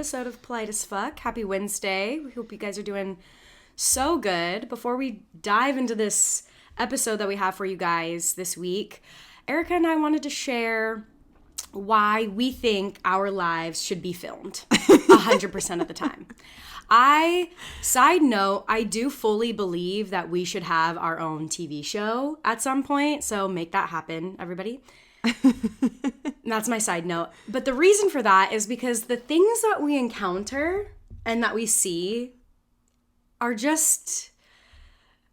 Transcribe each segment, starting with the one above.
episode of Polite as Fuck. Happy Wednesday. We hope you guys are doing so good. Before we dive into this episode that we have for you guys this week, Erica and I wanted to share why we think our lives should be filmed 100% of the time. Side note, I do fully believe that we should have our own TV show at some point, so make that happen, everybody. That's my side note. But the reason for that is because the things that we encounter and that we see are just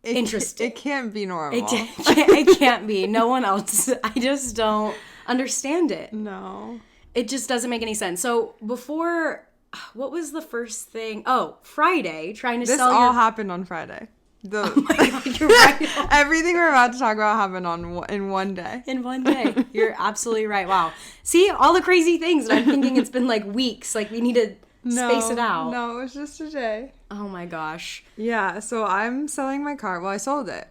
interesting. It can't be normal. It can't be. No one else. I just don't understand it. No. It just doesn't make any sense. So before, what was the first thing? Oh, Friday, trying to this sell all happened on Friday. Oh my God, you're right. Everything we're about to talk about happened in one day. In one day. You're absolutely right. Wow. See, all the crazy things. And I'm thinking it's been like weeks. Like we need to space it out. No, it was just a day. Oh my gosh. Yeah, so I'm selling my car. Well, I sold it.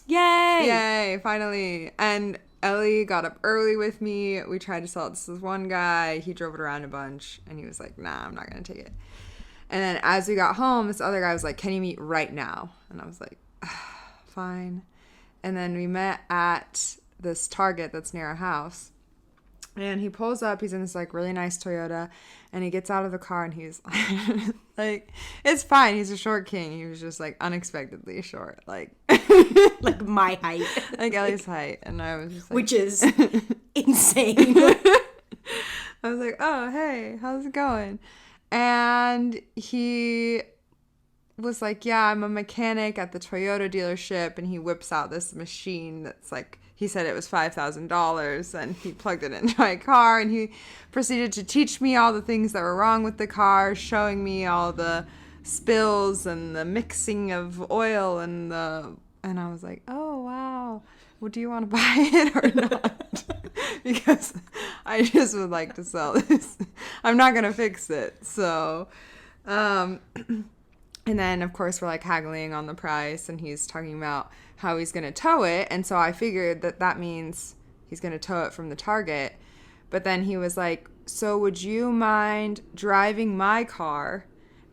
Yay. Yay, finally. And Ellie got up early with me. We tried to sell it to this one guy. He drove it around a bunch. And he was like, nah, I'm not going to take it. And then as we got home, this other guy was like, can you meet right now? And I was like, fine. And then we met at this Target that's near our house. And he pulls up. He's in this like really nice Toyota. And he gets out of the car and he's like, it's fine. He's a short king. He was just like unexpectedly short. Like my height. Like Ellie's height. And I was just like, which is insane. I was like, oh, hey, how's it going? And he was like, yeah, I'm a mechanic at the Toyota dealership. And he whips out this machine that's like, he said it was $5,000. And he plugged it into my car. And he proceeded to teach me all the things that were wrong with the car, showing me all the spills and the mixing of oil. And I was like, oh, wow. Well, do you want to buy it or not? Because I just would like to sell this. I'm not going to fix it. So, and then, of course, we're like haggling on the price. And he's talking about how he's going to tow it. And so I figured that means he's going to tow it from the Target. But then he was like, so would you mind driving my car?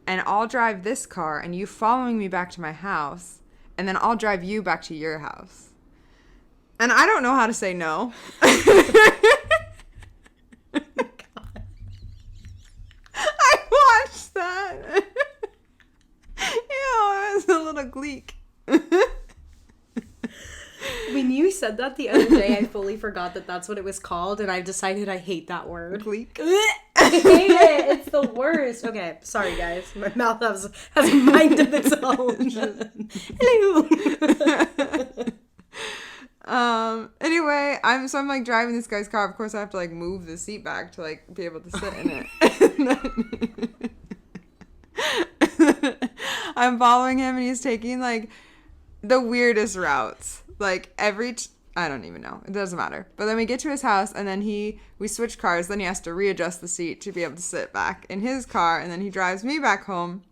And I'll drive this car. And you following me back to my house. And then I'll drive you back to your house. And I don't know how to say no. I watched that. It was a little gleek. When you said that the other day, I fully forgot that that's what it was called. And I've decided I hate that word. Gleek? I hate it. It's the worst. Okay, sorry guys. My mouth has a mind of its own. Hello. Anyway, I'm like driving this guy's car. Of course I have to like move the seat back to like be able to sit in it. I'm following him and he's taking like the weirdest routes. Like I don't even know. It doesn't matter. But then we get to his house and then we switch cars. Then he has to readjust the seat to be able to sit back in his car. And then he drives me back home.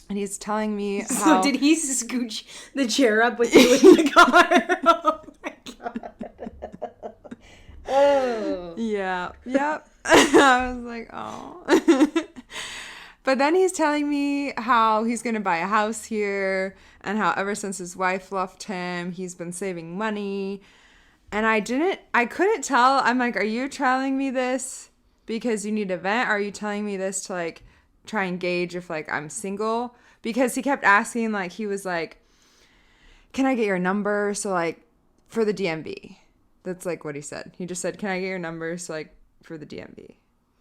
And he's telling me how... So did he scooch the chair up with you in the car? Oh my God. Oh. Yeah. Yep. I was like, oh. But then he's telling me how he's going to buy a house here and how ever since his wife left him, he's been saving money. And I couldn't tell. I'm like, are you telling me this because you need a vent? Or are you telling me this to like try and gauge if like I'm single? Because he kept asking, like, he was like, can I get your number? So like for the DMV. That's like what he said. He just said, can I get your number? So like for the DMV.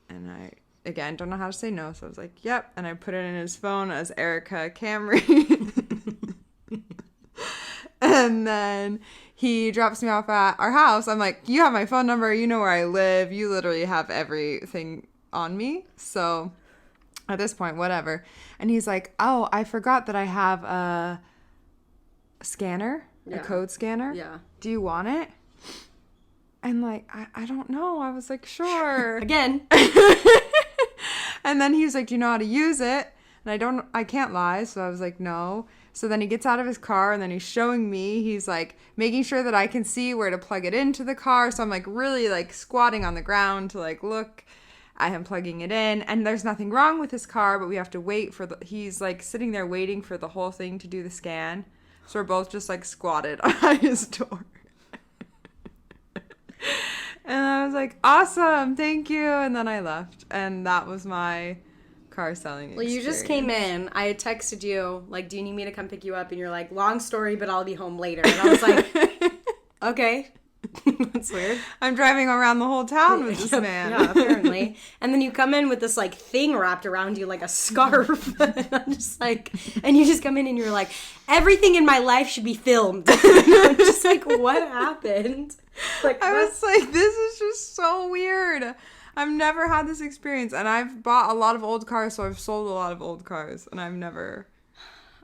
And I, again, don't know how to say no. So I was like, yep. And I put it in his phone as Erica Camry. And then he drops me off at our house. I'm like, you have my phone number. You know where I live. You literally have everything on me. So at this point, whatever. And he's like, oh, I forgot that I have a scanner, a code scanner. Yeah. Do you want it? And like, I don't know. I was like, sure. Again. And then he was like, do you know how to use it? And I can't lie. So I was like, no. So then he gets out of his car and then he's showing me. He's like making sure that I can see where to plug it into the car. So I'm like really like squatting on the ground to like look at him plugging it in, and there's nothing wrong with his car, but we have to wait for he's like sitting there waiting for the whole thing to do the scan. So we're both just like squatted on his door. And I was like, awesome, thank you. And then I left. And that was my car selling experience. Well, you just came in. I had texted you, like, do you need me to come pick you up? And you're like, long story, but I'll be home later. And I was like, okay. That's weird. I'm driving around the whole town with this man. Yeah, apparently. And then you come in with this, like, thing wrapped around you like a scarf. And I'm just like, and you just come in and you're like, everything in my life should be filmed. And I'm just like, what happened? Like, I was like, this is just so weird. I've never had this experience. And I've bought a lot of old cars, so I've sold a lot of old cars. And I've never...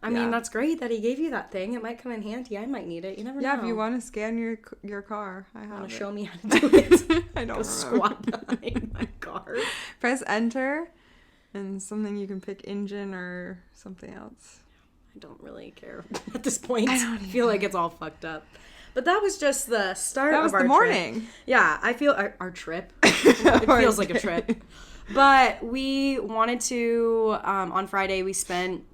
I mean, that's great that he gave you that thing. It might come in handy. I might need it. You never know. Yeah, if you want to scan your car, I have Want it. to show me how to do it? I don't remember. Squat behind my car. Press enter, and something you can pick engine or something else. I don't really care at this point. I feel like it's all fucked up. But that was just the start That was of our the morning. trip. Yeah, I feel our trip. It feels like a trip. But we wanted to, on Friday, we spent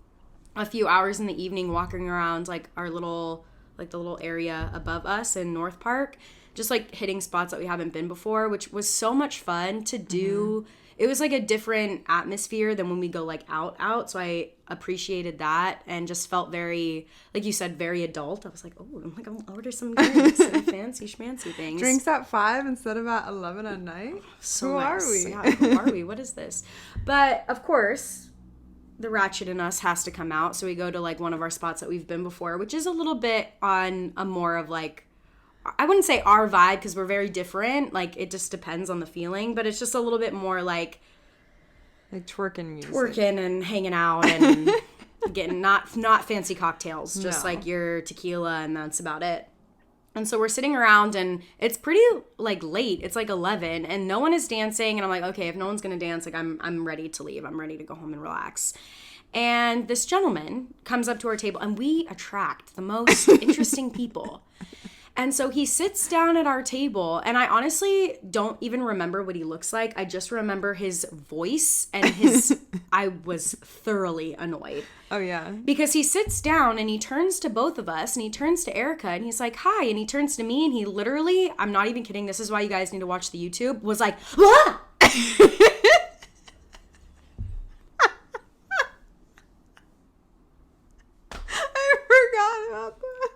a few hours in the evening walking around like our little, like the little area above us in North Park, just like hitting spots that we haven't been before, which was so much fun to do. Mm-hmm. It was like a different atmosphere than when we go like out. So I appreciated that and just felt very, like you said, very adult. I was like, oh, I'm like, I'll order some drinks and fancy schmancy things. Drinks at 5 instead of at 11 at night? So who nice. are we? Yeah, who are we? What is this? But of course, the ratchet in us has to come out. So we go to like one of our spots that we've been before, which is a little bit on a more of like, I wouldn't say our vibe because we're very different. Like it just depends on the feeling, but it's just a little bit more like twerking music. Twerking and hanging out and getting not fancy cocktails, just like your tequila, and that's about it. And so we're sitting around and it's pretty like late. It's like 11 and no one is dancing. And I'm like, okay, if no one's going to dance, like I'm ready to leave. I'm ready to go home and relax. And this gentleman comes up to our table and we attract the most interesting people. And so he sits down at our table and I honestly don't even remember what he looks like. I just remember his voice and I was thoroughly annoyed. Oh, yeah. Because he sits down and he turns to both of us and he turns to Erica and he's like, hi. And he turns to me and he literally, I'm not even kidding, this is why you guys need to watch the YouTube, was like, ah! I forgot about that.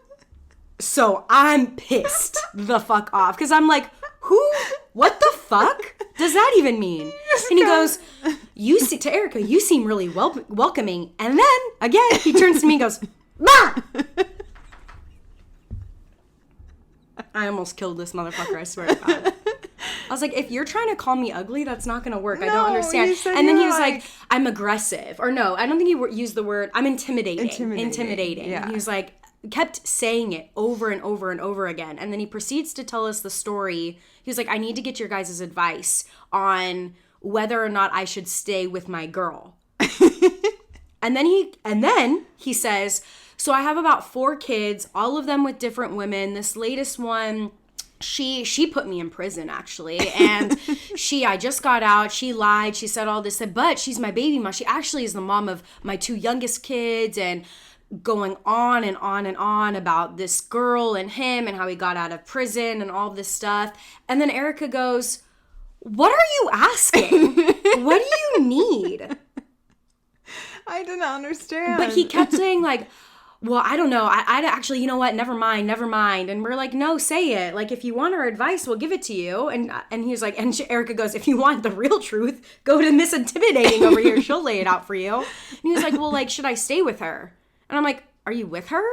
So I'm pissed the fuck off because I'm like, what the fuck does that even mean? And he goes, to Erica, you seem really welcoming. And then again, he turns to me and goes, Ma! I almost killed this motherfucker, I swear to God. I was like, if you're trying to call me ugly, that's not going to work. I don't understand. And then he was like, I'm aggressive. Or no, I don't think he used the word, I'm intimidating. Intimidating. Yeah. And he was like, kept saying it over and over and over again. And then he proceeds to tell us the story. He was like, I need to get your guys' advice on whether or not I should stay with my girl. and then he says, so I have about 4 kids, all of them with different women. This latest one, she put me in prison actually. And I just got out. She lied. She said all this, but she's my baby mom. She actually is the mom of my 2 youngest kids, and going on and on and on about this girl and him and how he got out of prison and all this stuff. And then Erica goes, what are you asking? What do you need? I didn't understand. But he kept saying like, well, I don't know. I'd actually, you know what? Never mind. And we're like, no, say it. Like, if you want our advice, we'll give it to you. And he was like, and Erica goes, if you want the real truth, go to Miss Intimidating over here. She'll lay it out for you. And he was like, well, like, should I stay with her? And I'm like, are you with her?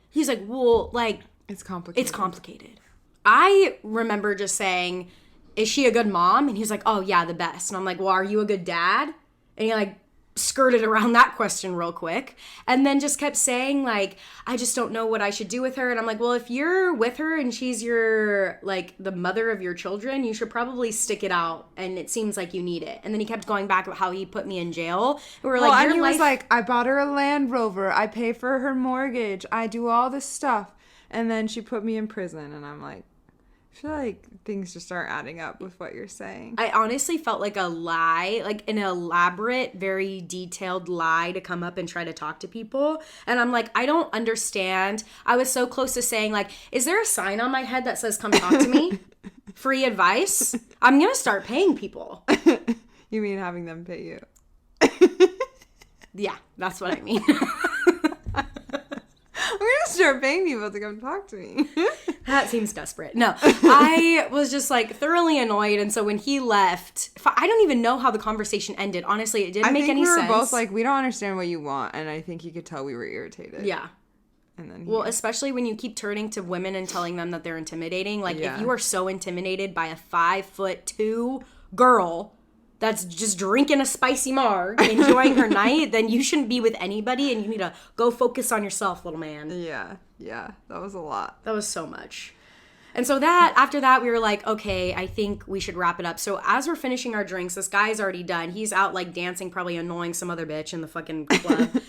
He's like, well, like, it's complicated. It's complicated. I remember just saying, is she a good mom? And he was like, oh, yeah, the best. And I'm like, well, are you a good dad? And he like skirted around that question real quick and then just kept saying like, I just don't know what I should do with her. And I'm like, well, if you're with her and she's your like the mother of your children, you should probably stick it out, and it seems like you need it. And then he kept going back about how he put me in jail. And we were like, and he was like, I bought her a Land Rover, I pay for her mortgage, I do all this stuff, and then she put me in prison. And I'm like, I feel like things just aren't adding up with what you're saying. I honestly felt like a lie, like an elaborate, very detailed lie to come up and try to talk to people. And I'm like, I don't understand. I was so close to saying, like, is there a sign on my head that says, come talk to me? Free advice? I'm going to start paying people. You mean having them pay you? Yeah, that's what I mean. I'm going to start paying people to come talk to me. That seems desperate. No, I was just like thoroughly annoyed. And so when he left, I don't even know how the conversation ended. Honestly, it didn't make any sense. We were both like, we don't understand what you want. And I think he could tell we were irritated. Yeah. And then well, especially when you keep turning to women and telling them that they're intimidating. Like, if you are so intimidated by a 5'2" girl that's just drinking a spicy marg, enjoying her night, then you shouldn't be with anybody, and you need to go focus on yourself, little man. Yeah, that was a lot. That was so much. And so after that, we were like, okay, I think we should wrap it up. So as we're finishing our drinks, this guy's already done. He's out, like, dancing, probably annoying some other bitch in the fucking club.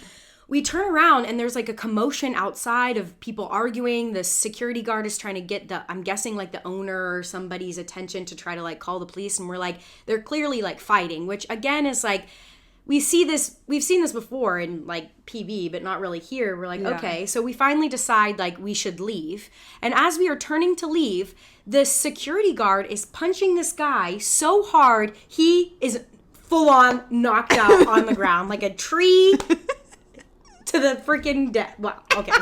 We turn around and there's like a commotion outside of people arguing. The security guard is trying to get I'm guessing like the owner or somebody's attention to try to like call the police. And we're like, they're clearly like fighting, which again is like, we've seen this before in like PV, but not really here. We're like, okay. So we finally decide like we should leave. And as we are turning to leave, the security guard is punching this guy so hard, he is full on knocked out on the ground like a tree. To the freaking death. Well, okay.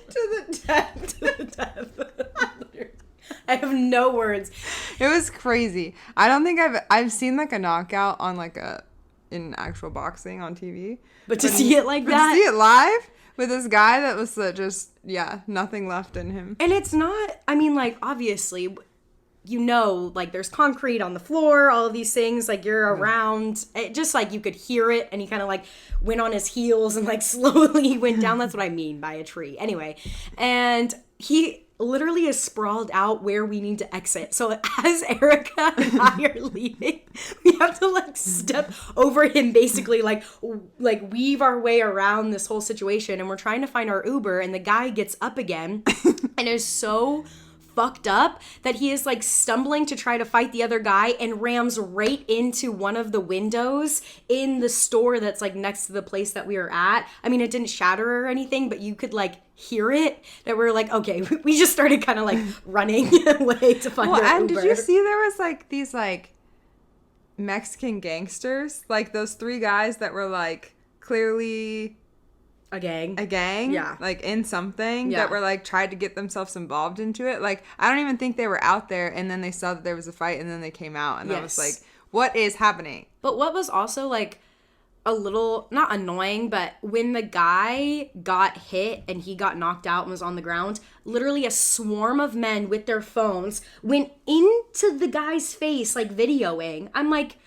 To the death. I have no words. It was crazy. I don't think I've seen like a knockout on like in actual boxing on TV. But to see it like that. To see it live with this guy that was just, nothing left in him. And it's not, I mean, like, obviously, like there's concrete on the floor, all of these things, like you're around, it just like you could hear it, and he kind of like went on his heels and like slowly went down. That's what I mean by a tree. Anyway, and he literally is sprawled out where we need to exit. So as Erica and I are leaving, we have to like step over him, basically like weave our way around this whole situation, and we're trying to find our Uber, and the guy gets up again and is so fucked up that he is like stumbling to try to fight the other guy and rams right into one of the windows in the store that's like next to the place that we were at. I mean, it didn't shatter or anything, but you could like hear it, that we're like, okay, we just started kind of like running away to find our and Uber. Did you see there was like these like Mexican gangsters, like those 3 guys that were like clearly a gang, like in something that were like tried to get themselves involved into it. Like, I don't even think they were out there, and then they saw that there was a fight, and then they came out, and I was like, what is happening? But what was also like a little, not annoying, but when the guy got hit and he got knocked out and was on the ground, literally a swarm of men with their phones went into the guy's face, like videoing. I'm like,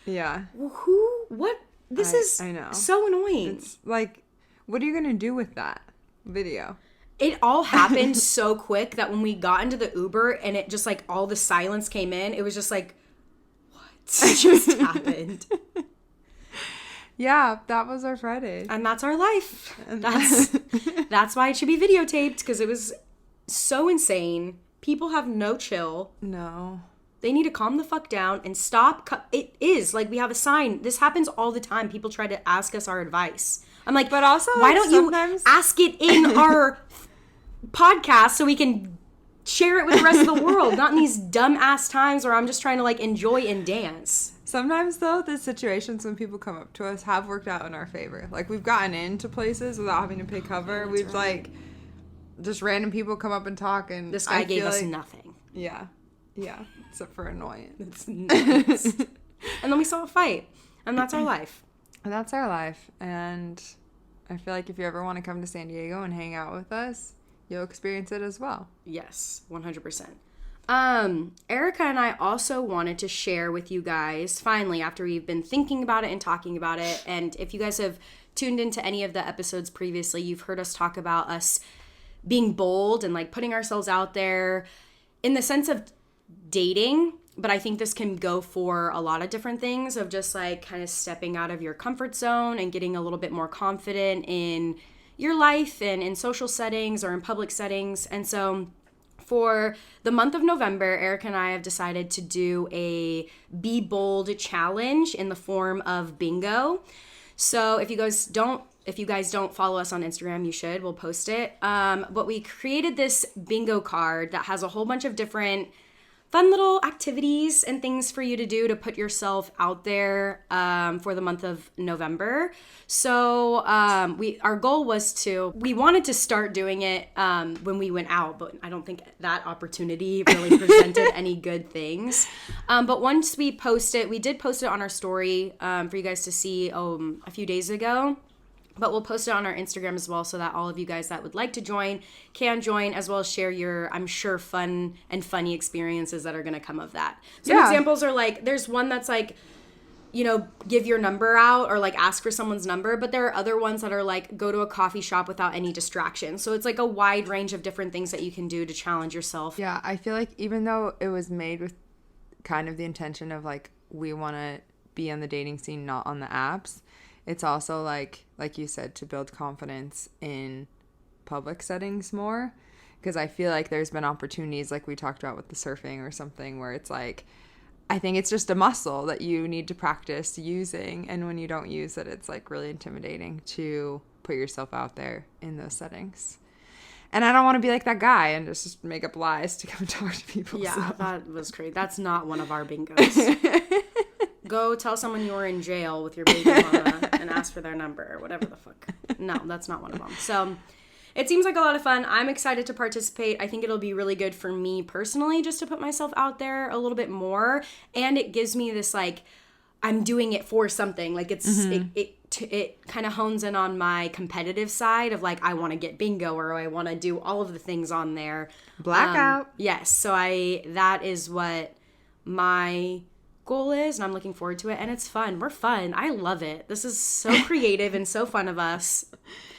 what? This is I know. So annoying. It's like, what are you going to do with that video? It all happened so quick that when we got into the Uber and it just like all the silence came in, it was just like, what just happened? Yeah, that was our Friday. And that's our life. That's why it should be videotaped, because it was so insane. People have no chill. No. They need to calm the fuck down and stop. It is like we have a sign. This happens all the time. People try to ask us our advice. I'm like, but also, why don't you ask it in our podcast so we can share it with the rest of the world? Not in these dumb ass times where I'm just trying to like enjoy and dance. Sometimes though, the situations when people come up to us have worked out in our favor. Like, we've gotten into places without having to pay cover. We've like just random people come up and talk, and this guy gave us nothing. Yeah, except for annoyance. It's nuts. And then we saw a fight, and that's our life. And that's our life. And I feel like if you ever want to come to San Diego and hang out with us, you'll experience it as well. Yes, 100%. Erica and I also wanted to share with you guys, finally, after we've been thinking about it and talking about it, and if you guys have tuned into any of the episodes previously, you've heard us talk about us being bold and like putting ourselves out there in the sense of dating. But I think this can go for a lot of different things, of just like kind of stepping out of your comfort zone and getting a little bit more confident in your life and in social settings or in public settings. And so for the month of November, Erica and I have decided to do a Be Bold challenge in the form of bingo. So if you guys don't follow us on Instagram, you should. We'll post it. But we created this bingo card that has a whole bunch of different fun little activities and things for you to do to put yourself out there for the month of November. So our goal was we wanted to start doing it when we went out, but I don't think that opportunity really presented any good things. But once we did post it on our story for you guys to see a few days ago. But we'll post it on our Instagram as well so that all of you guys that would like to join can join, as well as share your, I'm sure, fun and funny experiences that are going to come of that. Some examples are like, there's one that's like, give your number out or like ask for someone's number. But there are other ones that are like, go to a coffee shop without any distraction. So it's like a wide range of different things that you can do to challenge yourself. Yeah, I feel like even though it was made with kind of the intention of like, we want to be on the dating scene, not on the apps, it's also like you said, to build confidence in public settings more. Because I feel like there's been opportunities like we talked about with the surfing or something where it's like, I think it's just a muscle that you need to practice using. And when you don't use it, it's like really intimidating to put yourself out there in those settings. And I don't want to be like that guy and just make up lies to come talk to people. Yeah, so. That was crazy. That's not one of our bingos. Go tell someone you were in jail with your baby mama and ask for their number or whatever the fuck. No, that's not one of them. So it seems like a lot of fun. I'm excited to participate. I think it'll be really good for me personally just to put myself out there a little bit more. And it gives me this like, I'm doing it for something. Like it kind of hones in on my competitive side of like, I want to get bingo or I want to do all of the things on there. Blackout. Yes. So that is what my goal is, and I'm looking forward to it, and it's fun. We're fun. I love it. This is so creative and so fun of us.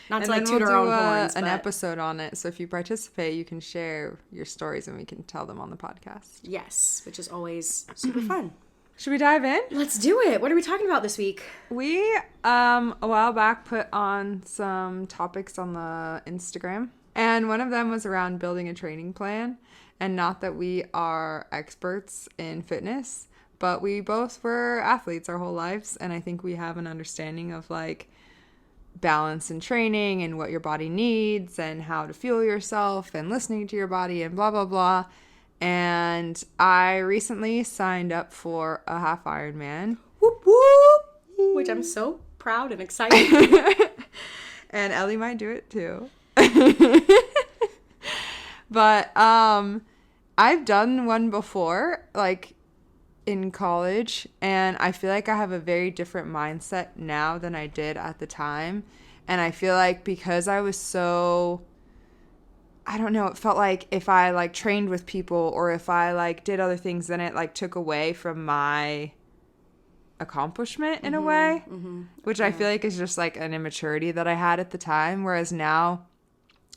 Not to like toot our own horns, an episode on it. So if you participate, you can share your stories and we can tell them on the podcast. Yes, which is always super fun. Should we dive in? Let's do it. What are we talking about this week? We a while back put on some topics on the Instagram, and one of them was around building a training plan. And not that we are experts in fitness, but we both were athletes our whole lives, and I think we have an understanding of like balance and training and what your body needs and how to fuel yourself and listening to your body and blah, blah, blah. And I recently signed up for a half Ironman. Whoop, whoop, which I'm so proud and excited. And Ellie might do it too. But I've done one before, like in college, and I feel like I have a very different mindset now than I did at the time. And I feel like because I was so, I don't know, it felt like if I like trained with people or if I like did other things, then it like took away from my accomplishment in a way, which I feel like is just like an immaturity that I had at the time. Whereas now,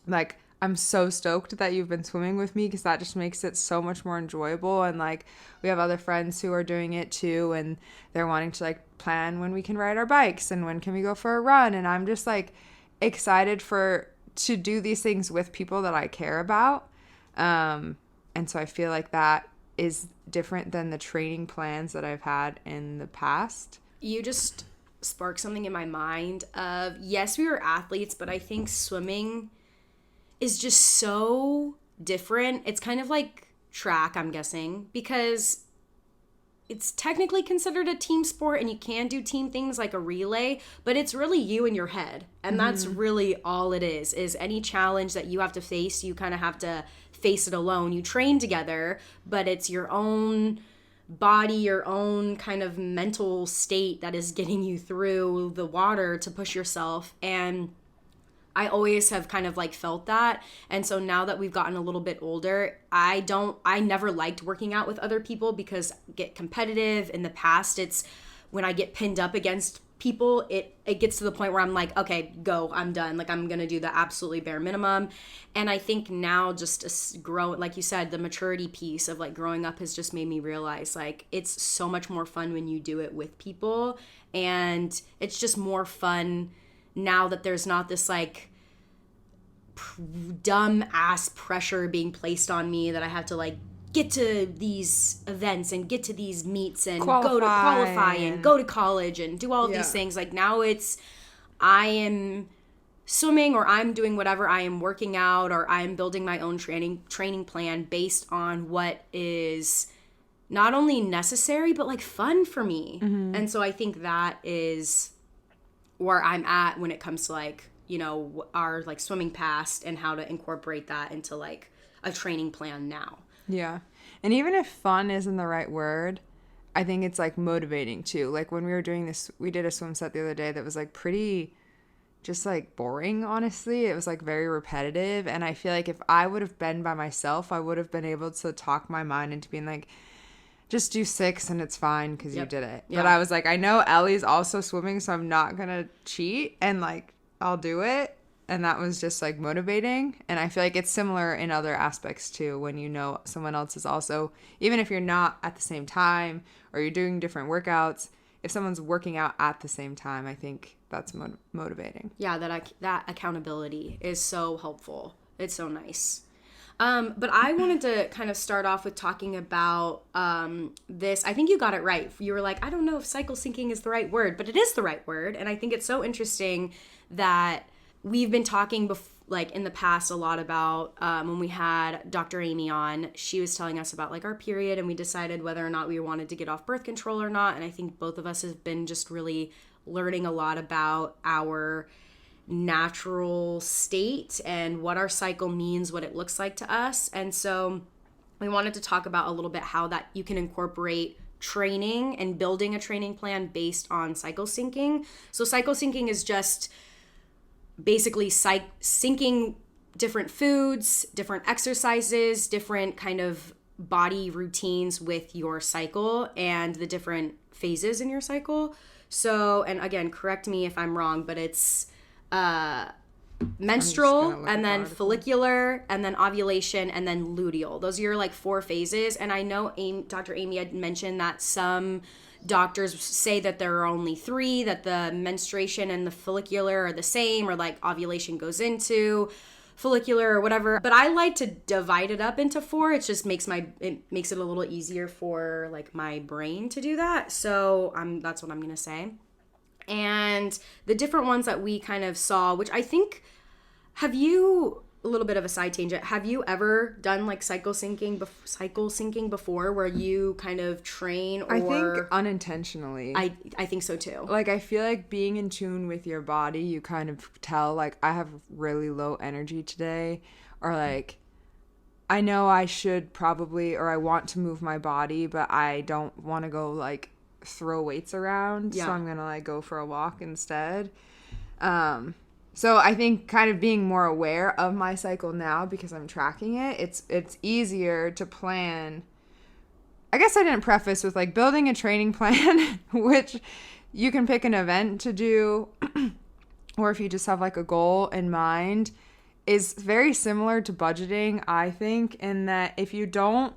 like, I'm so stoked that you've been swimming with me because that just makes it so much more enjoyable. And like, we have other friends who are doing it too, and they're wanting to like plan when we can ride our bikes and when can we go for a run. And I'm just like excited to do these things with people that I care about. And so I feel like that is different than the training plans that I've had in the past. You just sparked something in my mind of, yes, we were athletes, but I think swimming is just so different. It's kind of like track, I'm guessing, because it's technically considered a team sport and you can do team things like a relay, but it's really you in your head. And that's really all it is any challenge that you have to face, you kind of have to face it alone. You train together, but it's your own body, your own kind of mental state that is getting you through the water to push yourself. And I always have kind of like felt that. And so now that we've gotten a little bit older, I never liked working out with other people because I get competitive. In the past, it's when I get pinned up against people, it gets to the point where I'm like, okay, go, I'm done. Like, I'm going to do the absolutely bare minimum. And I think now just grow, like you said, the maturity piece of like growing up has just made me realize like it's so much more fun when you do it with people. And it's just more fun now that there's not this like dumb ass pressure being placed on me that I have to like get to these events and get to these meets and go to qualify and go to college and do all of these things. Like now it's, I am swimming or I'm doing whatever, I am working out or I'm building my own training plan based on what is not only necessary but like fun for me. And so I think that is where I'm at when it comes to like, you know, our like swimming past and how to incorporate that into like a training plan now. Yeah. And even if fun isn't the right word, I think it's like motivating too. Like when we were doing this, we did a swim set the other day that was like pretty just like boring, honestly. It was like very repetitive. And I feel like if I would have been by myself, I would have been able to talk my mind into being like, just do 6 and it's fine because you did it. But I was like, I know Ellie's also swimming, so I'm not going to cheat and like I'll do it. And that was just like motivating. And I feel like it's similar in other aspects too, when you know someone else is also, even if you're not at the same time or you're doing different workouts, if someone's working out at the same time, I think that's motivating. Yeah, that accountability is so helpful. It's so nice. But I wanted to kind of start off with talking about this. I think you got it right. You were like, I don't know if cycle syncing is the right word, but it is the right word. And I think it's so interesting that we've been talking like in the past a lot about when we had Dr. Amy on, she was telling us about like our period and we decided whether or not we wanted to get off birth control or not. And I think both of us have been just really learning a lot about our natural state and what our cycle means, what it looks like to us. And so we wanted to talk about a little bit how that you can incorporate training and building a training plan based on cycle syncing. So cycle syncing is just basically syncing different foods, different exercises, different kind of body routines with your cycle and the different phases in your cycle. So, and again, correct me if I'm wrong, but it's menstrual and then follicular and then ovulation and then luteal. Those are your like 4 phases. And I know Dr. Amy had mentioned that some doctors say that there are only 3, that the menstruation and the follicular are the same, or like ovulation goes into follicular or whatever. But I like to divide it up into 4. It just makes it a little easier for like my brain to do that. So that's what I'm gonna say. And the different ones that we kind of saw, which I think, a little bit of a side tangent, have you ever done like cycle syncing before where you kind of train? Or I think unintentionally. I think so too. Like I feel like being in tune with your body, you kind of tell like I have really low energy today, or like I know I should probably, or I want to move my body, but I don't want to go like throw weights around, so I'm gonna like go for a walk instead. So I think kind of being more aware of my cycle now because I'm tracking it, it's easier to plan. I guess I didn't preface with like building a training plan, which you can pick an event to do, or if you just have like a goal in mind, is very similar to budgeting, I think, in that if you don't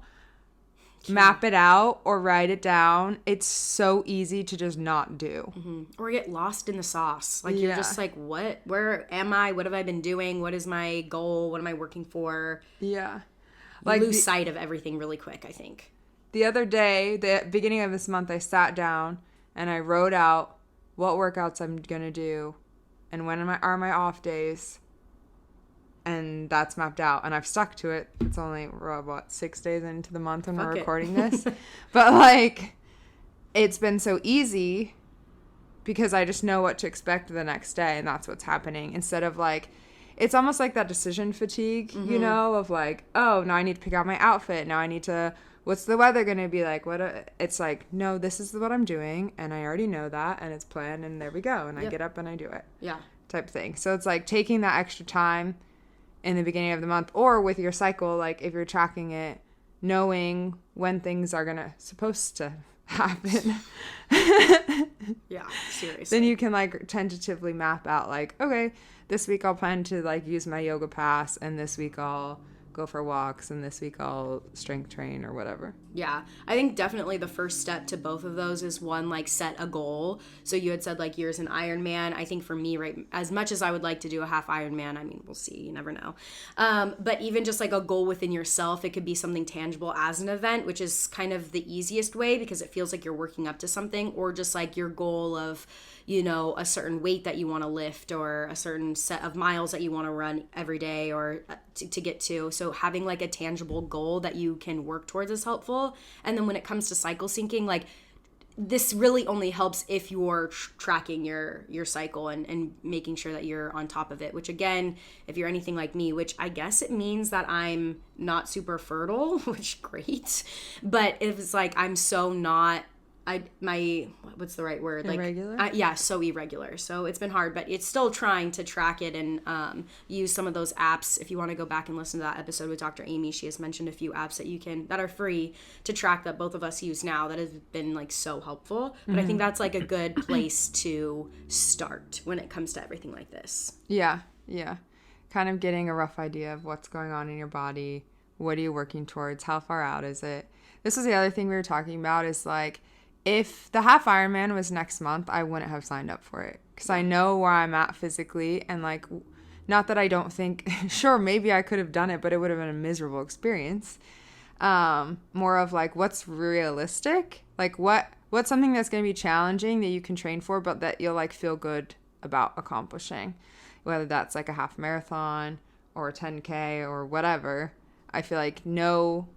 map it out or write it down, it's so easy to just not do. Mm-hmm. Or get lost in the sauce. Like you're just like, what? Where am I? What have I been doing? What is my goal? What am I working for? Yeah. Like lose sight of everything really quick, I think. The other day, the beginning of this month, I sat down and I wrote out what workouts I'm going to do and when are my off days. And that's mapped out, and I've stuck to it. It's only, 6 days into the month when we're recording this. But, like, it's been so easy because I just know what to expect the next day, and that's what's happening. Instead of, like, it's almost like that decision fatigue, you know, of, like, oh, now I need to pick out my outfit. Now I need to, what's the weather going to be like? It's like, no, this is what I'm doing, and I already know that, and it's planned, and there we go. And I get up and I do it. Yeah. Type thing. So it's, like, taking that extra time in the beginning of the month, or with your cycle, like if you're tracking it, knowing when things are supposed to happen. Yeah, seriously. Then you can like tentatively map out like, okay, this week I'll plan to like use my yoga pass, and this week I'll go for walks, and this week I'll strength train or whatever. Yeah, I think definitely the first step to both of those is one, like set a goal. So you had said like yours an Ironman. I think for me, right, as much as I would like to do a half Ironman, I mean, we'll see, you never know. But even just like a goal within yourself, it could be something tangible as an event, which is kind of the easiest way because it feels like you're working up to something, or just like your goal of, you know, a certain weight that you want to lift or a certain set of miles that you want to run every day or to get to. So having like a tangible goal that you can work towards is helpful. And then when it comes to cycle syncing, like this really only helps if you're tracking your cycle and making sure that you're on top of it, which again, if you're anything like me, which I guess it means that I'm not super fertile, which great. But it's like I'm so not what's the right word? Irregular? Like, so irregular. So it's been hard, but it's still trying to track it and use some of those apps. If you want to go back and listen to that episode with Dr. Amy, she has mentioned a few apps that are free to track that both of us use now that has been like so helpful. But I think that's like a good place to start when it comes to everything like this. Yeah. Kind of getting a rough idea of what's going on in your body. What are you working towards? How far out is it? This was the other thing we were talking about is like, if the half Ironman was next month, I wouldn't have signed up for it because I know where I'm at physically, and like, not that I don't think, sure, maybe I could have done it, but it would have been a miserable experience. More of like, what's realistic? Like what's something that's going to be challenging that you can train for, but that you'll like feel good about accomplishing, whether that's like a half marathon or a 10K or whatever. I feel like know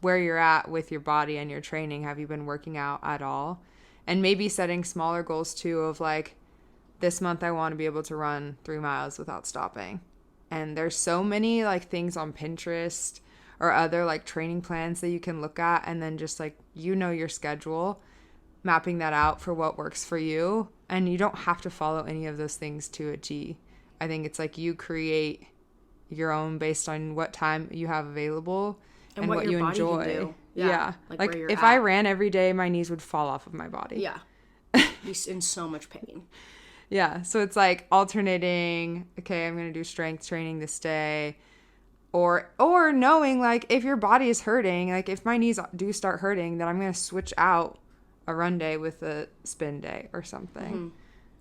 where you're at with your body and your training. Have you been working out at all? And maybe setting smaller goals too of like, this month I want to be able to run 3 miles without stopping. And there's so many like things on Pinterest or other like training plans that you can look at, and then just like, you know, your schedule, mapping that out for what works for you. And you don't have to follow any of those things to a G. I think it's like you create your own based on what time you have available and what you enjoy. Can do. Yeah. Like if I ran every day, my knees would fall off of my body. Yeah. Be in so much pain. Yeah. So it's like alternating, okay, I'm going to do strength training this day. Or knowing like if your body is hurting, like if my knees do start hurting, then I'm going to switch out a run day with a spin day or something. Mm-hmm.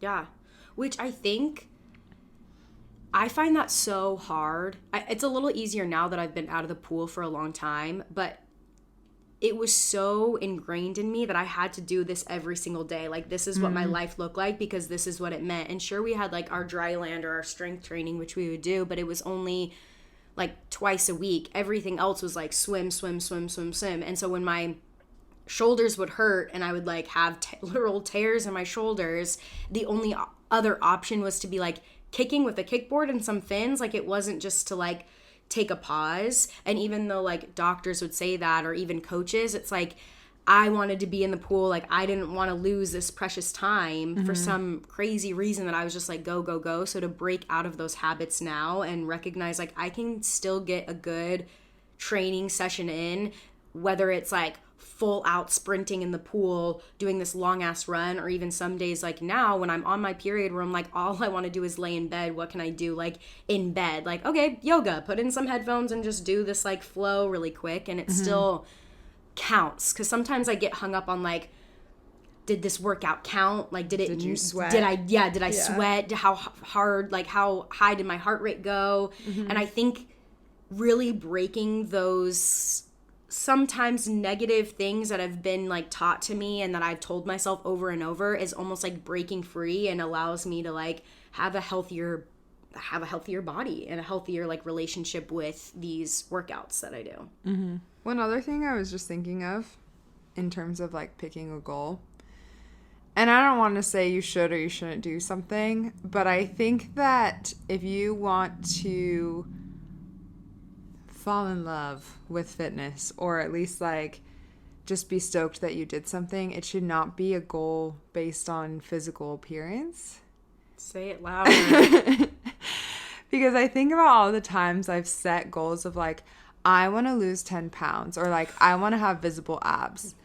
Yeah. Which I find that so hard. It's a little easier now that I've been out of the pool for a long time, but it was so ingrained in me that I had to do this every single day. Like, this is what my life looked like because this is what it meant. And sure, we had like our dry land or our strength training, which we would do, but it was only like twice a week. Everything else was like swim. And so when my shoulders would hurt and I would like have literal tears in my shoulders, the only other option was to be like kicking with a kickboard and some fins. Like, it wasn't just to like take a pause. And even though like doctors would say that, or even coaches, it's like I wanted to be in the pool. Like, I didn't want to lose this precious time for some crazy reason that I was just like, go. So to break out of those habits now and recognize like I can still get a good training session in, whether it's like full out sprinting in the pool, doing this long ass run, or even some days like now when I'm on my period where I'm like, all I want to do is lay in bed. What can I do like in bed? Like, okay, yoga, put in some headphones and just do this like flow really quick. And it still counts. Cause sometimes I get hung up on like, did this workout count? Like, did you sweat? Did I sweat? How hard, like how high did my heart rate go? And I think really breaking those sometimes negative things that have been like taught to me and that I've told myself over and over is almost like breaking free, and allows me to like have a healthier body and a healthier like relationship with these workouts that I do. One other thing I was just thinking of in terms of like picking a goal, and I don't want to say you should or you shouldn't do something, but I think that if you want to fall in love with fitness, or at least like just be stoked that you did something, it should not be a goal based on physical appearance. Say it louder. Because I think about all the times I've set goals of like, I want to lose 10 pounds, or like I want to have visible abs.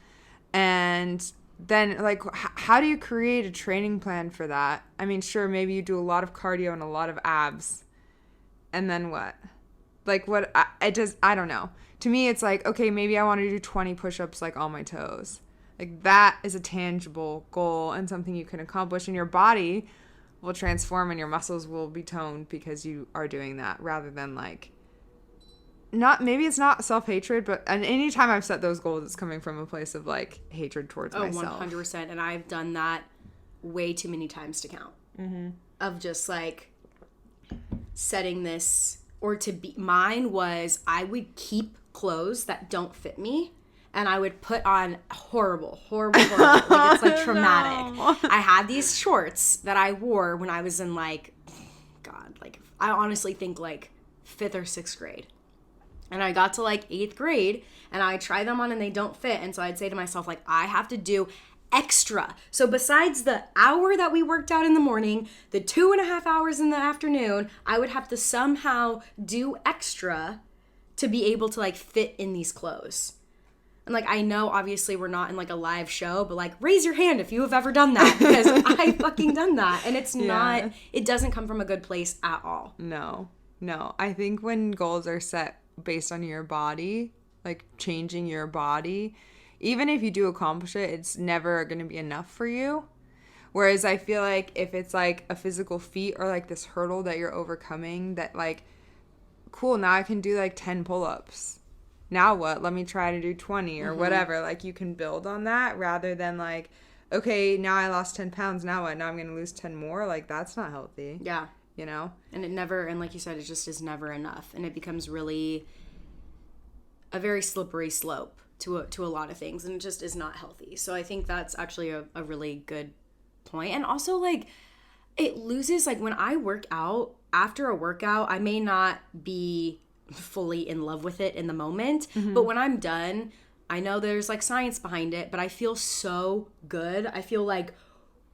And then like, how do you create a training plan for that? I mean, sure, maybe you do a lot of cardio and a lot of abs, and then what? Like what I don't know. To me, it's like, okay, maybe I want to do 20 push-ups like on my toes. Like that is a tangible goal and something you can accomplish, and your body will transform and your muscles will be toned because you are doing that, rather than like, not, maybe it's not self-hatred, but and anytime I've set those goals, it's coming from a place of like hatred towards myself. 100%. And I've done that way too many times to count. Mm-hmm. Of just like setting this, or to be, mine was I would keep clothes that don't fit me, and I would put on horrible. Like it's like traumatic. No. I had these shorts that I wore when I was in like, God, like I honestly think like 5th or 6th grade. And I got to like 8th grade and I try them on and they don't fit. And so I'd say to myself, like, I have to do extra. So besides the hour that we worked out in the morning, the 2.5 hours in the afternoon, I would have to somehow do extra to be able to like fit in these clothes. And like, I know obviously we're not in like a live show, but like raise your hand if you have ever done that, because I fucking done that. And it's not, it doesn't come from a good place at all. No. I think when goals are set based on your body, like changing your body, even if you do accomplish it, it's never going to be enough for you. Whereas I feel like if it's like a physical feat or like this hurdle that you're overcoming, that like, cool, now I can do like 10 pull-ups. Now what? Let me try to do 20 or whatever. Like you can build on that, rather than like, okay, now I lost 10 pounds. Now what? Now I'm going to lose 10 more. Like that's not healthy. Yeah. You know? And it never, and like you said, it just is never enough. And it becomes really a very slippery slope to a lot of things, and it just is not healthy. So I think that's actually a really good point. And also like it loses, like when I work out, after a workout, I may not be fully in love with it in the moment, but when I'm done, I know there's like science behind it, but I feel so good. I feel like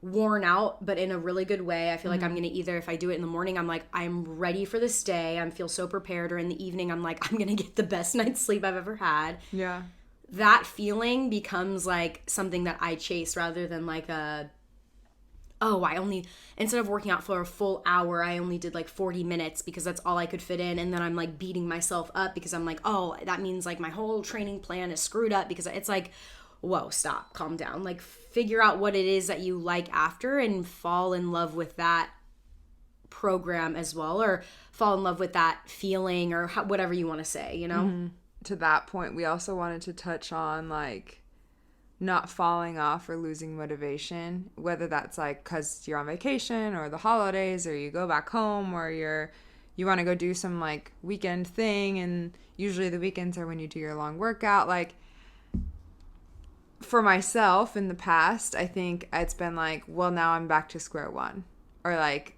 worn out, but in a really good way. I feel like I'm going to either, if I do it in the morning, I'm like, I'm ready for this day. I feel so prepared. Or in the evening, I'm like, I'm going to get the best night's sleep I've ever had. Yeah. That feeling becomes like something that I chase, rather than like instead of working out for a full hour, I only did like 40 minutes because that's all I could fit in. And then I'm like beating myself up because I'm like, oh, that means like my whole training plan is screwed up, because it's like, whoa, stop, calm down. Like figure out what it is that you like after and fall in love with that program as well, or fall in love with that feeling, or whatever you want to say, you know? Mm-hmm. To that point, we also wanted to touch on like not falling off or losing motivation, whether that's like because you're on vacation or the holidays, or you go back home, or you want to go do some like weekend thing, and usually the weekends are when you do your long workout. Like for myself in the past, I think it's been like, well, now I'm back to square one, or like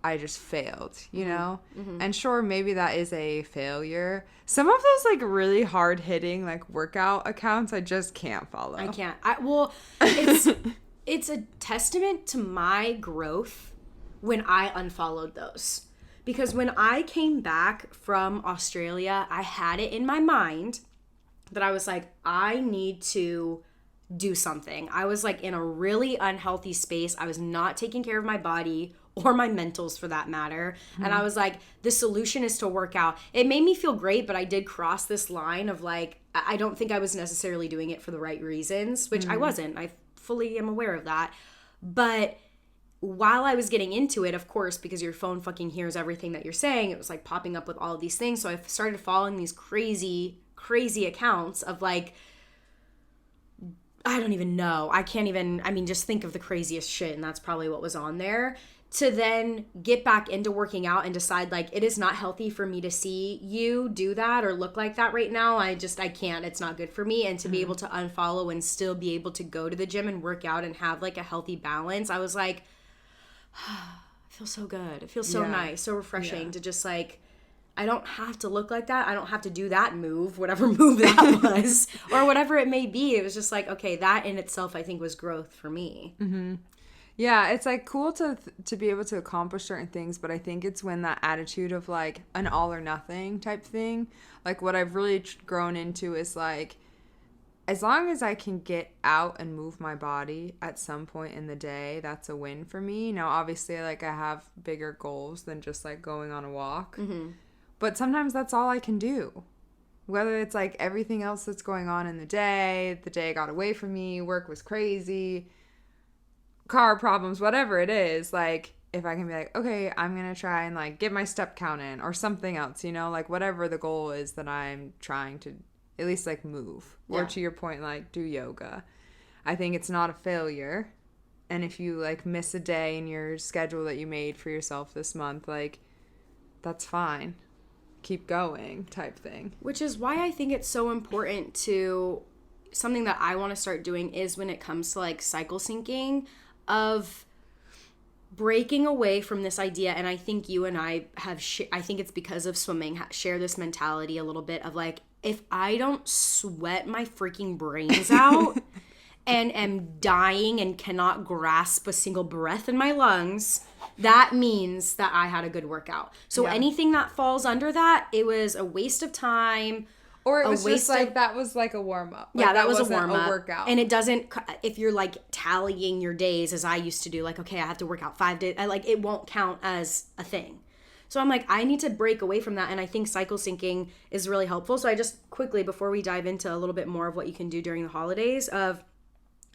I just failed, you know? Mm-hmm. And sure, maybe that is a failure. Some of those like really hard hitting like workout accounts, I just can't follow. I can't. It's a testament to my growth when I unfollowed those. Because when I came back from Australia, I had it in my mind that I was like, I need to do something. I was like in a really unhealthy space. I was not taking care of my body or my mentals for that matter. Mm-hmm. And I was like, the solution is to work out. It made me feel great, but I did cross this line of like, I don't think I was necessarily doing it for the right reasons, which I wasn't. I fully am aware of that. But while I was getting into it, of course, because your phone fucking hears everything that you're saying, it was like popping up with all of these things. So I started following these crazy accounts of like, I don't even know. Just think of the craziest shit, and that's probably what was on there. To then get back into working out and decide like, it is not healthy for me to see you do that or look like that right now. I can't. It's not good for me. And to be able to unfollow and still be able to go to the gym and work out and have like a healthy balance, I was like, I feel so good. It feels so nice, so refreshing to just like, I don't have to look like that. I don't have to do that move, whatever move that was, or whatever it may be. It was just like, okay, that in itself, I think, was growth for me. Mm-hmm. Yeah, it's like cool to be able to accomplish certain things, but I think it's when that attitude of like an all or nothing type thing, like what I've really grown into is like, as long as I can get out and move my body at some point in the day, that's a win for me. Now, obviously, like I have bigger goals than just like going on a walk. Mm-hmm. But sometimes that's all I can do. Whether it's like everything else that's going on in the day got away from me, work was crazy, car problems, whatever it is, like if I can be like, okay, I'm going to try and like get my step count in or something else, you know, like whatever the goal is that I'm trying to at least like move. Yeah. Or to your point, like do yoga. I think it's not a failure. And if you like miss a day in your schedule that you made for yourself this month, like that's fine. Keep going type thing. Which is why I think it's so important to, something that I want to start doing is when it comes to like cycle syncing, of breaking away from this idea. And I think you and I have, I think it's because of swimming, share this mentality a little bit of like, if I don't sweat my freaking brains out and am dying and cannot grasp a single breath in my lungs, that means that I had a good workout. So anything that falls under that, it was a waste of time. Or it was just like, that was like a warm-up. Like, yeah, that was a warm-up. A workout. And it doesn't, if you're like tallying your days as I used to do, like, okay, I have to work out 5 days, it won't count as a thing. So I'm like, I need to break away from that. And I think cycle syncing is really helpful. So I just quickly, before we dive into a little bit more of what you can do during the holidays, of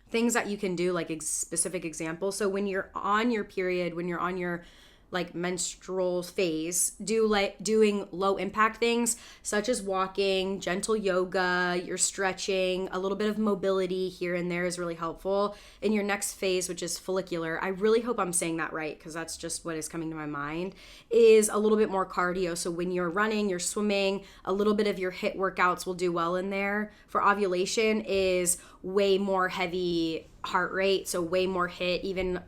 things that you can do, like specific examples. So when you're on your period, when you're on your like menstrual phase, doing low impact things such as walking, gentle yoga, your stretching, a little bit of mobility here and there is really helpful. In your next phase, which is follicular, I really hope I'm saying that right because that's just what is coming to my mind, is a little bit more cardio. So when you're running, you're swimming, a little bit of your HIIT workouts will do well in there. For ovulation is way more heavy heart rate, so way more HIIT, even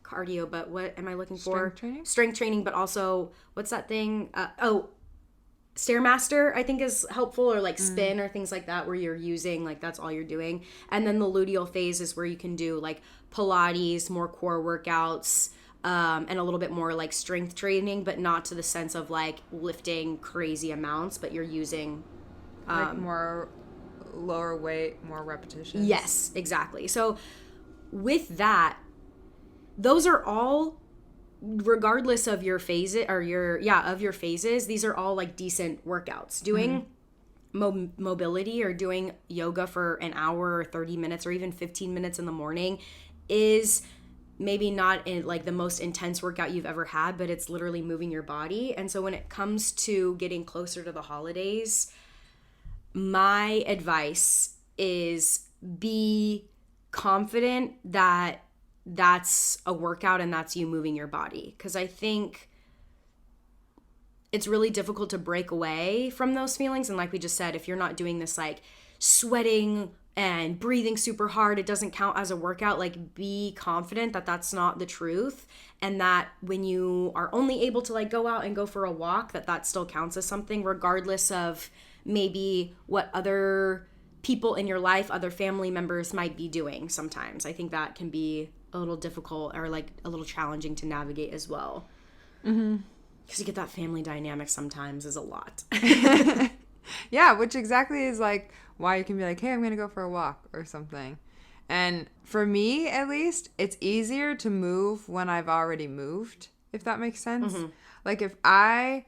cardio, but what am I looking for? Strength training, but also, what's that thing? Stairmaster, I think is helpful, or like spin or things like that, where you're using, like that's all you're doing. And then the luteal phase is where you can do like Pilates, more core workouts, and a little bit more like strength training, but not to the sense of like lifting crazy amounts, but you're using like more lower weight, more repetitions. Yes, exactly. So with that, those are all, regardless of your phase or your phases, these are all like decent workouts. Doing mobility or doing yoga for an hour or 30 minutes or even 15 minutes in the morning is maybe not in like the most intense workout you've ever had, but it's literally moving your body. And so when it comes to getting closer to the holidays, my advice is be confident that that's a workout and that's you moving your body. Because I think it's really difficult to break away from those feelings. And like we just said, if you're not doing this like sweating and breathing super hard, it doesn't count as a workout. Like be confident that that's not the truth. And that when you are only able to like go out and go for a walk, that still counts as something, regardless of maybe what other people in your life, other family members might be doing sometimes. I think that can be a little difficult or like a little challenging to navigate as well. Because you get that family dynamic sometimes is a lot. Yeah, which exactly is like why you can be like, hey, I'm going to go for a walk or something. And for me, at least, it's easier to move when I've already moved, if that makes sense. Like if I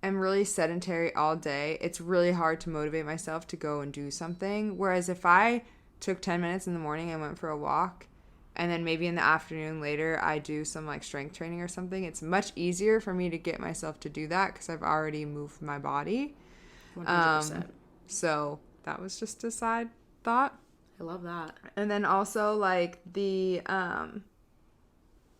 am really sedentary all day, it's really hard to motivate myself to go and do something. Whereas if I took 10 minutes in the morning and went for a walk, and then maybe in the afternoon later I do some like strength training or something, it's much easier for me to get myself to do that because I've already moved my body. 100%. So that was just a side thought. I love that. And then also like the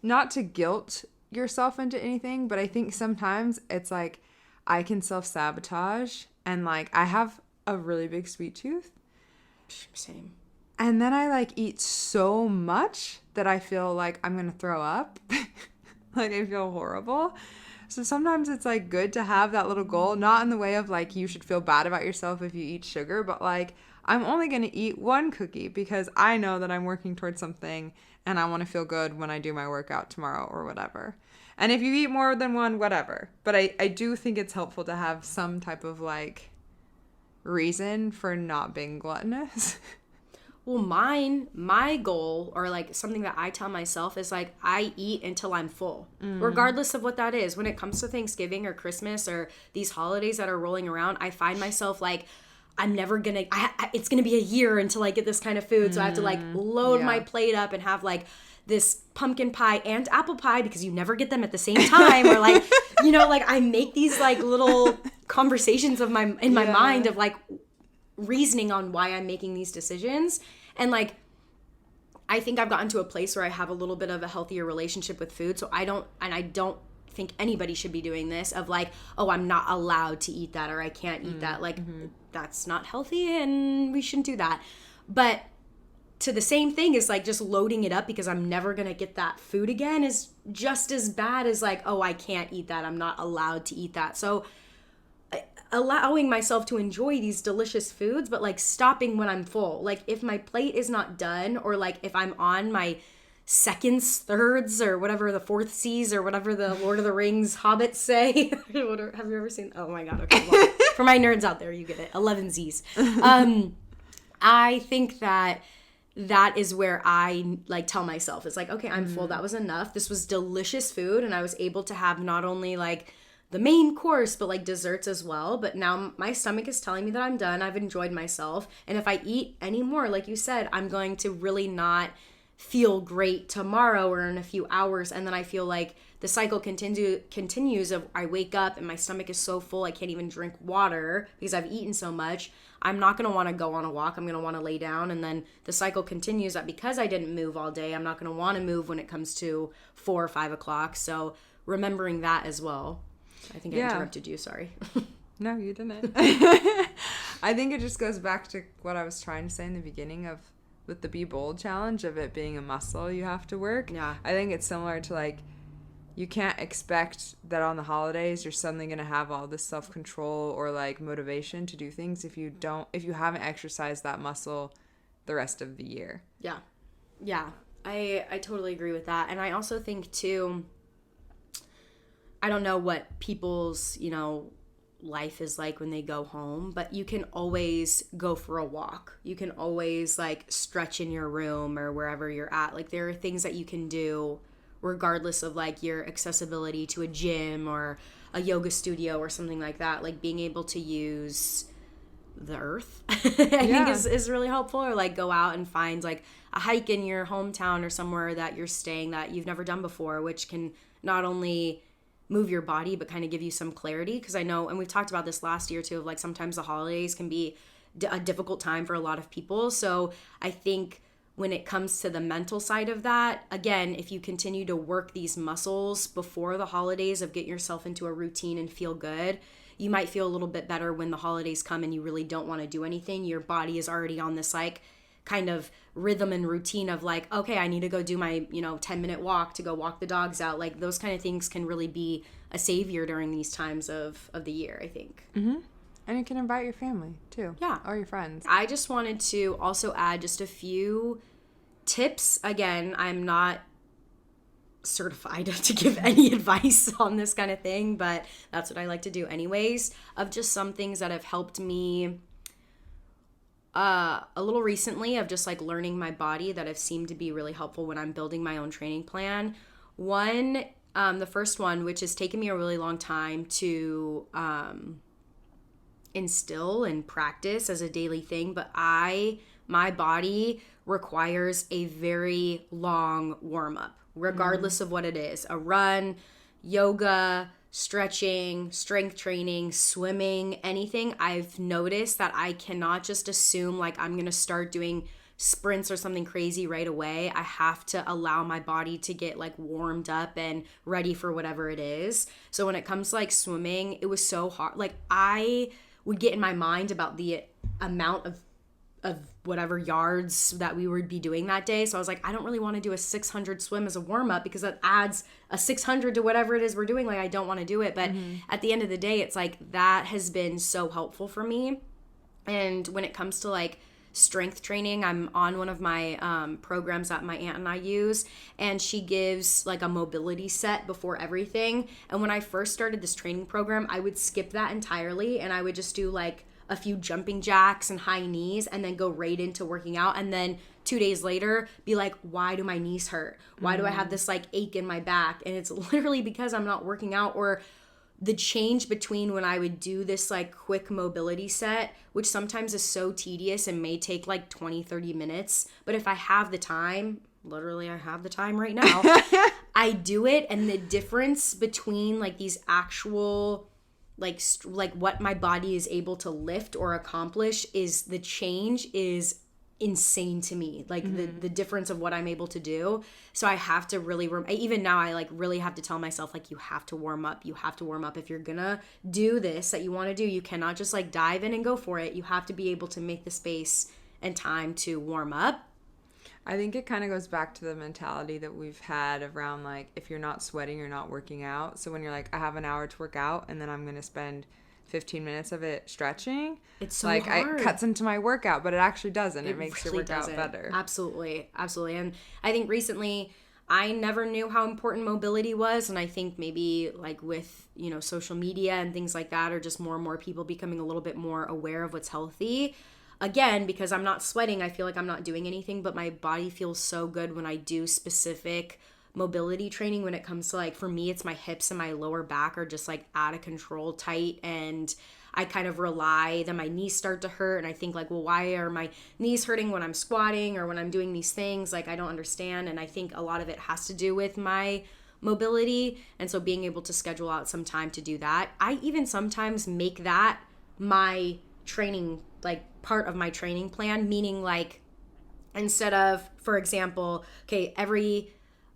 not to guilt yourself into anything, but I think sometimes it's like I can self-sabotage, and like I have a really big sweet tooth. Same. And then I like eat so much that I feel like I'm going to throw up. Like I feel horrible. So sometimes it's like good to have that little goal, not in the way of like you should feel bad about yourself if you eat sugar, but like I'm only going to eat one cookie because I know that I'm working towards something and I want to feel good when I do my workout tomorrow or whatever. And if you eat more than one, whatever. But I do think it's helpful to have some type of like reason for not being gluttonous. Well, my goal, or like something that I tell myself, is like I eat until I'm full, regardless of what that is. When it comes to Thanksgiving or Christmas or these holidays that are rolling around, I find myself like, I'm never gonna, it's gonna be a year until I get this kind of food. So I have to like load my plate up and have like this pumpkin pie and apple pie, because you never get them at the same time. Or like, you know, like I make these like little conversations in my mind of like reasoning on why I'm making these decisions. And like, I think I've gotten to a place where I have a little bit of a healthier relationship with food. So I don't think anybody should be doing this of like, oh, I'm not allowed to eat that, or I can't eat that. Like, that's not healthy and we shouldn't do that. But to the same thing is like just loading it up because I'm never going to get that food again is just as bad as like, oh, I can't eat that. I'm not allowed to eat that. So allowing myself to enjoy these delicious foods, but like stopping when I'm full. Like if my plate is not done, or like if I'm on my seconds, thirds, or whatever, the fourth C's, or whatever the Lord of the Rings hobbits say. Have you ever seen? Oh my God. Okay. Well, for my nerds out there, you get it. 11 Z's. I think that is where I like tell myself, it's like, okay, I'm full. That was enough. This was delicious food. And I was able to have not only like the main course, but like desserts as well. But now my stomach is telling me that I'm done. I've enjoyed myself. And if I eat any more, like you said, I'm going to really not feel great tomorrow or in a few hours. And then I feel like the cycle continues of I wake up and my stomach is so full I can't even drink water because I've eaten so much. I'm not going to want to go on a walk. I'm going to want to lay down. And then the cycle continues that because I didn't move all day, I'm not going to want to move when it comes to 4 or 5 o'clock. So remembering that as well. I think I interrupted you. Sorry. No, you didn't. I think it just goes back to what I was trying to say in the beginning of with the Be Bold challenge of it being a muscle you have to work. Yeah. I think it's similar to like, you can't expect that on the holidays you're suddenly going to have all this self-control or like motivation to do things if you haven't exercised that muscle the rest of the year. Yeah. Yeah. I totally agree with that. And I also think too, I don't know what people's, life is like when they go home, but you can always go for a walk. You can always like stretch in your room or wherever you're at. Like there are things that you can do regardless of like your accessibility to a gym or a yoga studio or something like that. Like being able to use the earth I think is really helpful, or like go out and find like a hike in your hometown or somewhere that you're staying that you've never done before, which can not only move your body but kind of give you some clarity. Because I know, and we've talked about this last year too, of like sometimes the holidays can be a difficult time for a lot of people. So I think when it comes to the mental side of that, again, if you continue to work these muscles before the holidays of getting yourself into a routine and feel good, you might feel a little bit better when the holidays come and you really don't want to do anything. Your body is already on this like kind of rhythm and routine of like, okay, I need to go do my 10-minute walk to go walk the dogs out. Like those kind of things can really be a savior during these times of the year, I think. Mm-hmm. And you can invite your family too. Yeah. Or your friends. I just wanted to also add just a few tips. Again, I'm not certified to give any advice on this kind of thing, but that's what I like to do anyways, of just some things that have helped me a little recently, of just like learning my body that have seemed to be really helpful when I'm building my own training plan. One, the first one, which has taken me a really long time to instill and practice as a daily thing, but my body requires a very long warm-up, regardless of what it is. A run, yoga, stretching, strength training, swimming, anything. I've noticed that I cannot just assume like I'm going to start doing sprints or something crazy right away. I have to allow my body to get like warmed up and ready for whatever it is. So when it comes to like swimming, it was so hard. Like I would get in my mind about the amount of whatever yards that we would be doing that day. So I was like, I don't really want to do a 600 swim as a warm up because that adds a 600 to whatever it is we're doing. Like I don't want to do it. But at the end of the day, it's like that has been so helpful for me. And when it comes to like strength training, I'm on one of my programs that my aunt and I use, and she gives like a mobility set before everything. And when I first started this training program, I would skip that entirely and I would just do like a few jumping jacks and high knees and then go right into working out, and then 2 days later be like, why do my knees hurt? Why do I have this like ache in my back? And it's literally because I'm not working out. Or the change between when I would do this like quick mobility set, which sometimes is so tedious and may take like 20-30 minutes, but if I have the time, literally I have the time right now, I do it. And the difference between like these actual like what my body is able to lift or accomplish, is the change is insane to me, like the difference of what I'm able to do. So I have to really even now I like really have to tell myself, like, you have to warm up if you're gonna do this that you want to do. You cannot just like dive in and go for it. You have to be able to make the space and time to warm up. I think it kind of goes back to the mentality that we've had around, like, if you're not sweating, you're not working out. So when you're like, I have an hour to work out and then I'm going to spend 15 minutes of it stretching, it's so like hard. It cuts into my workout, but it actually doesn't. It makes really your workout better. Absolutely. And I think recently I never knew how important mobility was, and I think maybe like with, you know, social media and things like that, or just more and more people becoming a little bit more aware of what's healthy. Again, because I'm not sweating, I feel like I'm not doing anything, but my body feels so good when I do specific mobility training. When it comes to, like, for me, it's my hips and my lower back are just like out of control tight, and I kind of rely, then my knees start to hurt, and I think like, well, why are my knees hurting when I'm squatting or when I'm doing these things? Like, I don't understand. And I think a lot of it has to do with my mobility. And so being able to schedule out some time to do that, I even sometimes make that my training, like part of my training plan, meaning like, instead of, for example, okay, every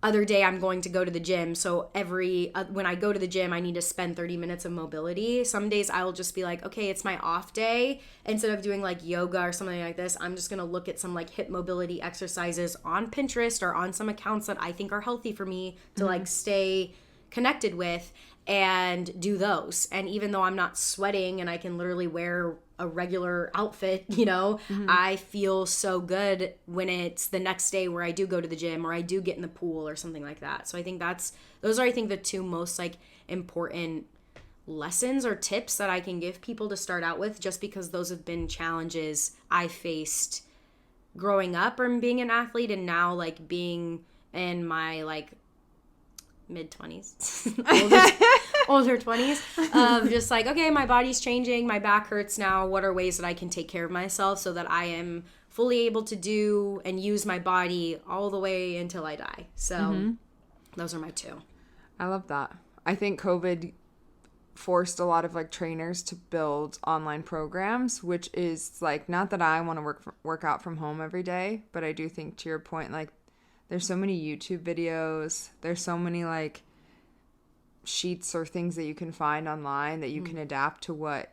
other day I'm going to go to the gym, so when I go to the gym I need to spend 30 minutes of mobility. Some days I'll just be like, okay, it's my off day, instead of doing like yoga or something like this, I'm just gonna look at some like hip mobility exercises on Pinterest or on some accounts that I think are healthy for me to like stay connected with, and do those. And even though I'm not sweating and I can literally wear a regular outfit, you know, I feel so good when it's the next day where I do go to the gym or I do get in the pool or something like that. So I think those are, I think, the two most like important lessons or tips that I can give people to start out with, just because those have been challenges I faced growing up or being an athlete, and now like being in my like mid-20s, older 20s, of just like, okay, my body's changing, my back hurts now, what are ways that I can take care of myself so that I am fully able to do and use my body all the way until I die. So those are my two. I love that. I think COVID forced a lot of like trainers to build online programs, which is like, not that I want to work out from home every day, but I do think, to your point, like, there's so many YouTube videos. There's so many like sheets or things that you can find online that you can adapt to what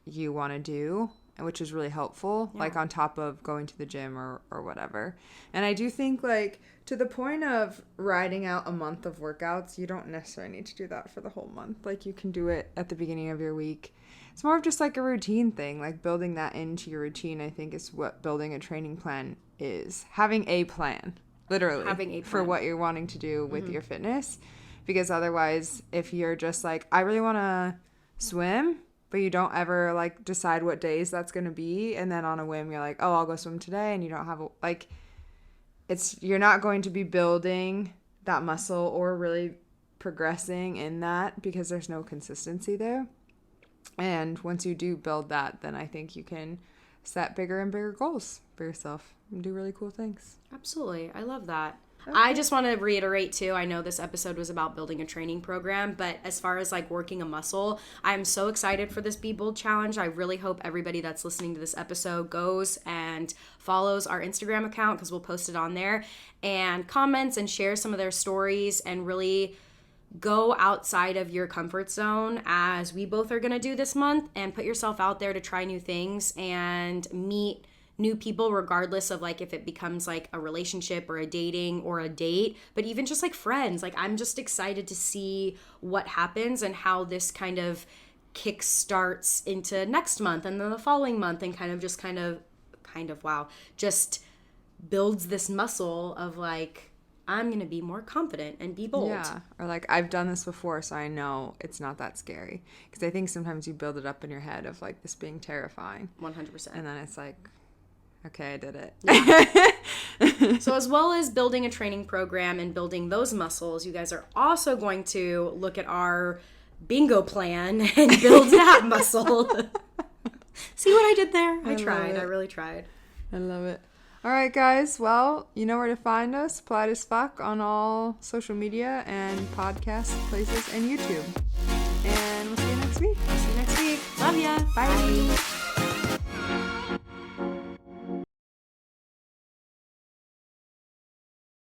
you want to do, which is really helpful, like on top of going to the gym or whatever. And I do think, like, to the point of writing out a month of workouts, you don't necessarily need to do that for the whole month. Like, you can do it at the beginning of your week. It's more of just like a routine thing, like building that into your routine, I think, is what building a training plan is. Having a plan. Literally, having a plan for what you're wanting to do with your fitness. Because otherwise, if you're just like, I really want to swim, but you don't ever like decide what days that's going to be, and then on a whim you're like, oh, I'll go swim today, and you don't have you're not going to be building that muscle or really progressing in that, because there's no consistency there. And once you do build that, then I think you can set bigger and bigger goals for yourself and do really cool things. Absolutely. I love that. Okay. I just want to reiterate too, I know this episode was about building a training program, but as far as like working a muscle, I'm so excited for this Be Bold challenge. I really hope everybody that's listening to this episode goes and follows our Instagram account, because we'll post it on there, and comments and share some of their stories, and really go outside of your comfort zone, as we both are going to do this month, and put yourself out there to try new things and meet new people, regardless of like if it becomes like a relationship or a dating or a date, but even just like friends. Like, I'm just excited to see what happens and how this kind of kick starts into next month and then the following month, and kind of wow, just builds this muscle of like, I'm going to be more confident and be bold. Yeah. Or like, I've done this before, so I know it's not that scary. Because I think sometimes you build it up in your head of like this being terrifying. 100%. And then it's like, okay, I did it. Yeah. So as well as building a training program and building those muscles, you guys are also going to look at our bingo plan and build that muscle. See what I did there? I tried. I really tried. I love it. All right, guys. Well, you know where to find us. Polite as Fuck on all social media and podcast places and YouTube. And we'll see you next week. See you next week. Love ya. Bye.